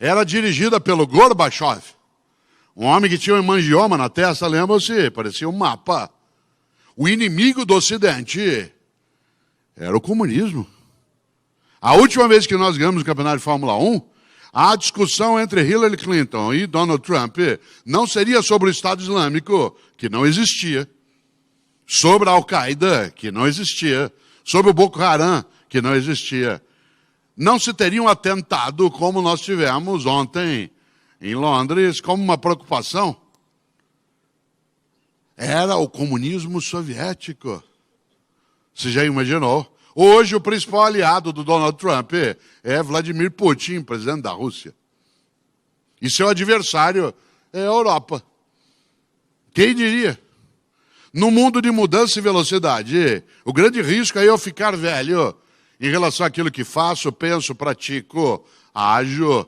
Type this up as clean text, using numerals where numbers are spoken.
era dirigida pelo Gorbachev, um homem que tinha um hemangioma na testa, lembra-se? Parecia um mapa. O inimigo do Ocidente era o comunismo. A última vez que nós ganhamos o campeonato de Fórmula 1, a discussão entre Hillary Clinton e Donald Trump não seria sobre o Estado Islâmico, que não existia, sobre a Al-Qaeda, que não existia, sobre o Boko Haram, que não existia. Não se teria um atentado como nós tivemos ontem em Londres, como uma preocupação. Era o comunismo soviético. Você já imaginou? Hoje o principal aliado do Donald Trump é Vladimir Putin, presidente da Rússia. E seu adversário é a Europa. Quem diria? No mundo de mudança e velocidade, o grande risco é eu ficar velho em relação àquilo que faço, penso, pratico, ajo.